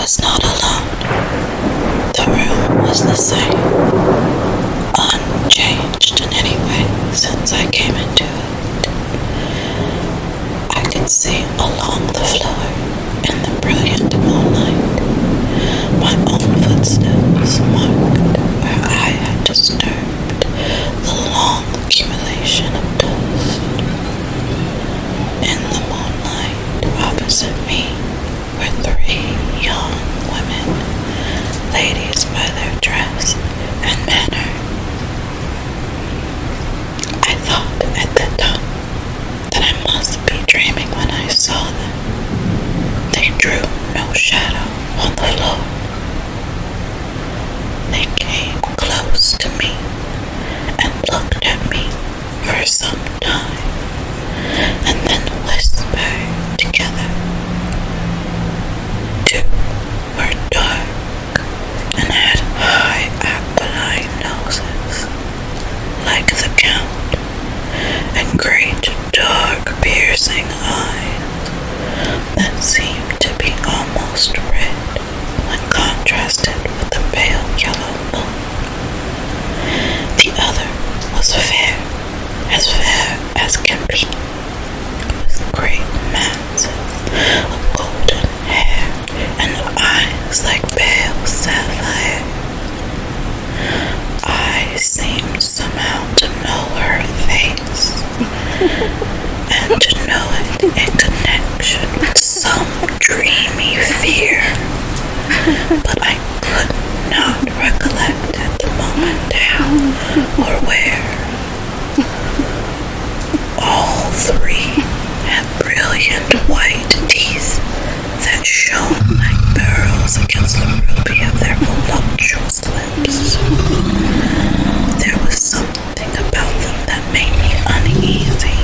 was not alone. The room was the same, unchanged in any way since I came into it. I could see along the floor in the brilliant moonlight my own footsteps marked where I had disturbed the long accumulation of dust. In the moonlight opposite me were 3 young women, ladies by their dress and manner. I thought at that time that I must be dreaming when I saw them. They drew no shadow on the floor. They came close to me and looked at me for some time, and then whispered together. 2 were dark and had high aquiline noses, like the Count, and great dark piercing eyes that seemed to be almost red when contrasted with the pale yellow moon. The other was fair as can be, with great masses of golden hair and eyes like pale sapphire. I seemed somehow to know her face, and to know it in connection with some dreamy fear, but I could not recollect at the moment how or where. All 3 had brilliant white teeth that shone like pearls against the ruby of their voluptuous lips. There was something about them that made me uneasy,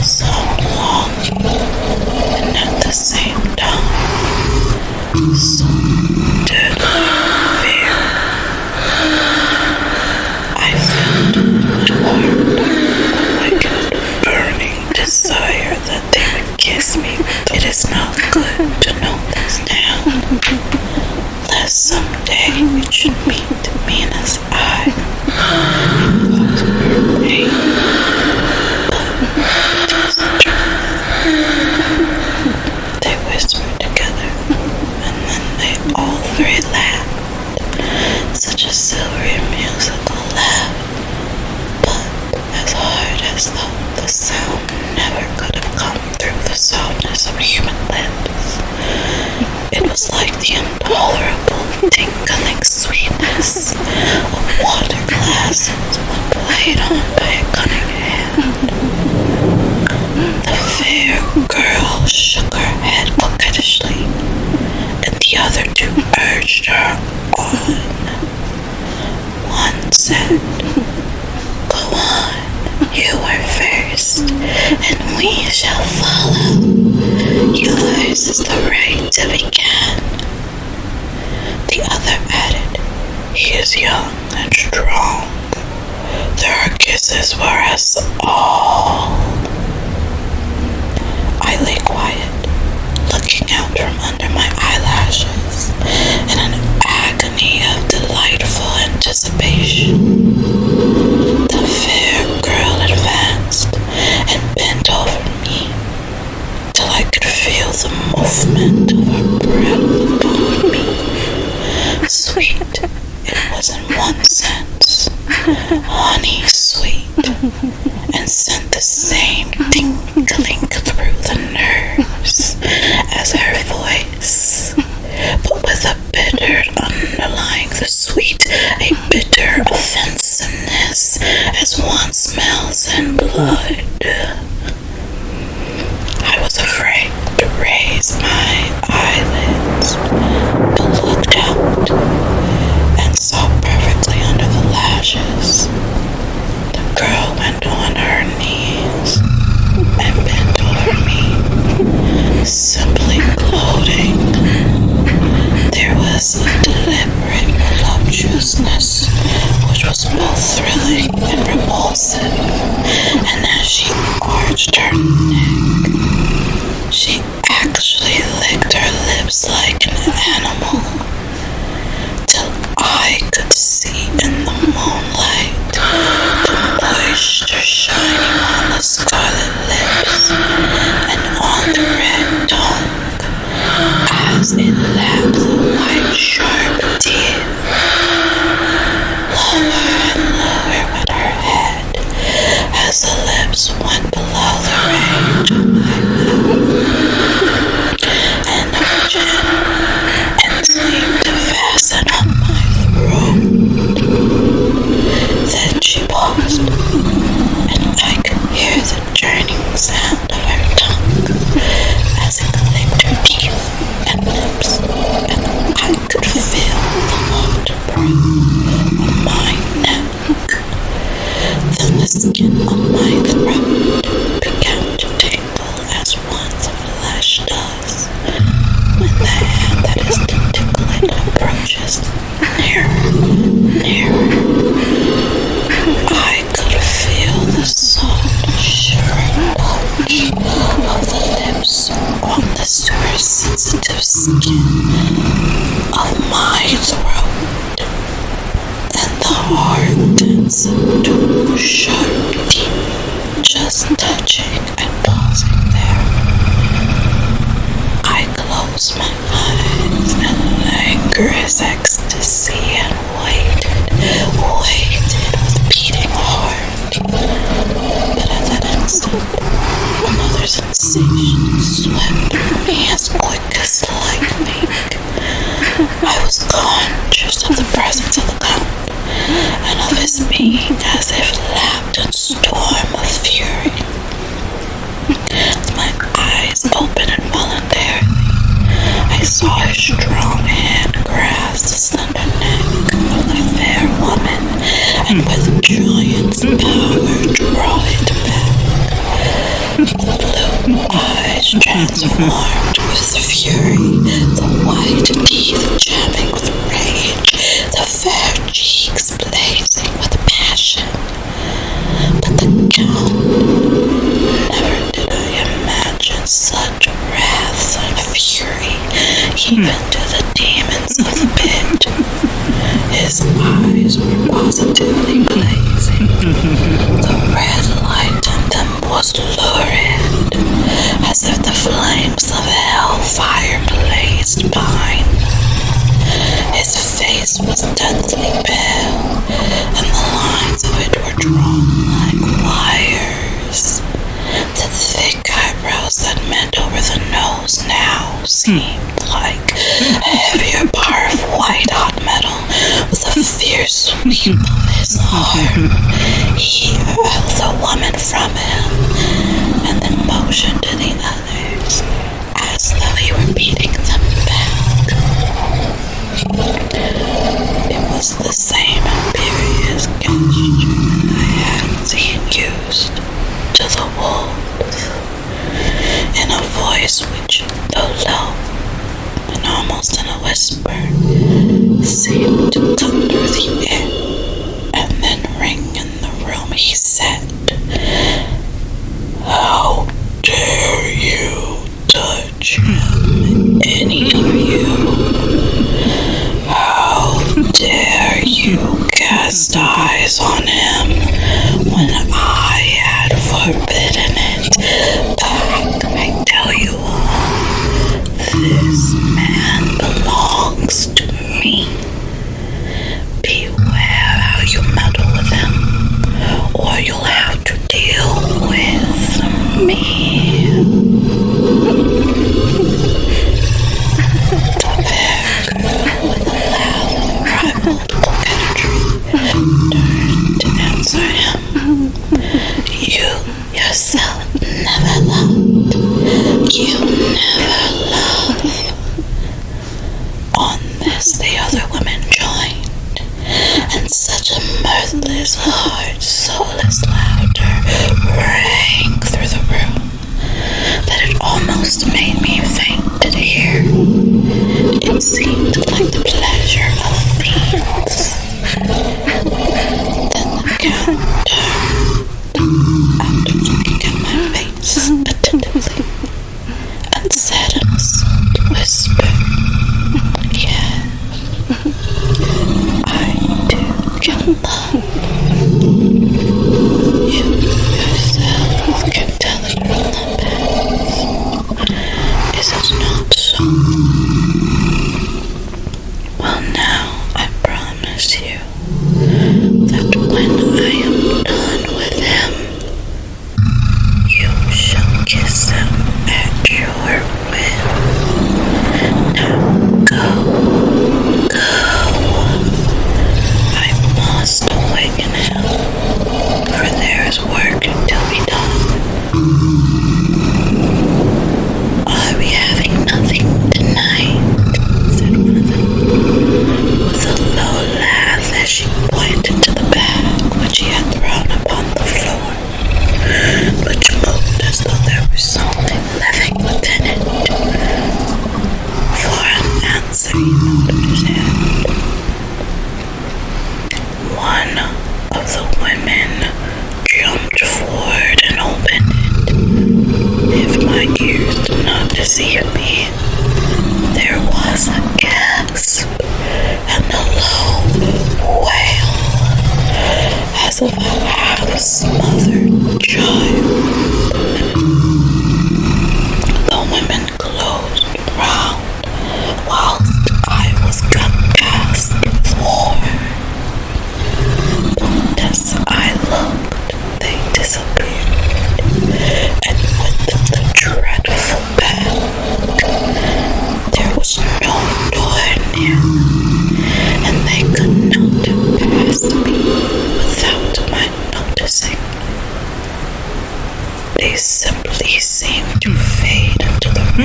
so longing, and at the same time, so deadly fear. I felt at heart a wicked, burning desire that they would kiss me. It is not good to note this down, lest someday it should meet Mina's eye and cause her pain. But it is true. They whispered together, and then they all 3 laughed. Such a silvery musical laugh, but as hard as though the sound never could have come through the softness of human lips. It was like the intolerable tinkling sweetness of water glasses when played on by a cunning hand. The fair girl shook her head coquettishly, and the other 2 urged her on. One said, "Go on, you are first, and we shall follow. Yours is the right to begin." The other added, "He is young and strong. Their kisses were us all." I lay quiet, looking out from under my eyelashes in an agony of delightful anticipation. The fair girl advanced and bent over me till I could feel the movement of her breath upon me. Sweet it was in one sense, honey sweet, and sent the same tinkling through the nerves as her voice, but with a bitter underlying the sweet, a bitter offensiveness as one smells in blood. I was afraid to raise my eyelids, but looked out and saw perfectly under the lashes. The girl went on her knees swept through me as quick as lightning. I was conscious of the presence of the Count, and of his being as if lapped in storm of fury. As my eyes opened involuntarily, I saw his strong hand grasp the slender neck of the fair woman, and with giant's power draw it back. The blue eyes transformed with fury, the white teeth jamming with rage, the fair cheeks blazing with passion. But the Count, never did I imagine such wrath and fury, even to the demons of the pit. His eyes were positively blazing. The red light in them was lurid, as if the flames of hellfire blazed behind them. His face was deathly pale, and the lines of it were drawn like wires. The thick eyebrows that met over the nose now seemed like a heavier bar of white-hot metal. With a fierce sweep of his arm, he hurled the woman from him, and then motioned to the others, as though he were beating them back. It was the same imperious gesture I had seen used to the wolves, in a voice which, though low and almost in a whisper, seemed to cut through the air and then ring in the room. He said, "How dare you touch him, any of you? How dare you cast eyes on him when I had forbidden it? Back, I tell you all, this man belongs to me. Beware how you meddle with him, or you'll have to deal with me." The fair girl, with a laugh of ribald coquetry, turned to answer him. "You yourself never loved. You never loved." On this the other women joined, and such a mirthless, hard, soulless laughter rang through the room that it almost made me faint to hear. It seemed like the pleasure of fiends. Then the Count turned, after looking at my face attentively, and said in a soft whisper, "Yes, I do can love. You yourself can tell it from the past. Is it not so? Well, now I promise you that when I am done with him, you shall kiss him at your will. Now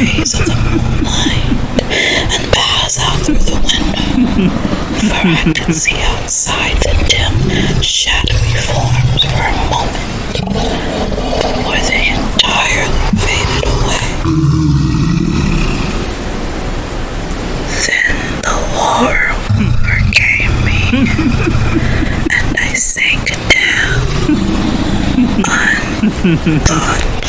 rays of the moonlight and pass out through the window, for I could see outside the dim, shadowy forms for a moment before they entirely faded away. Then the horror overcame me, and I sank down, unconscious.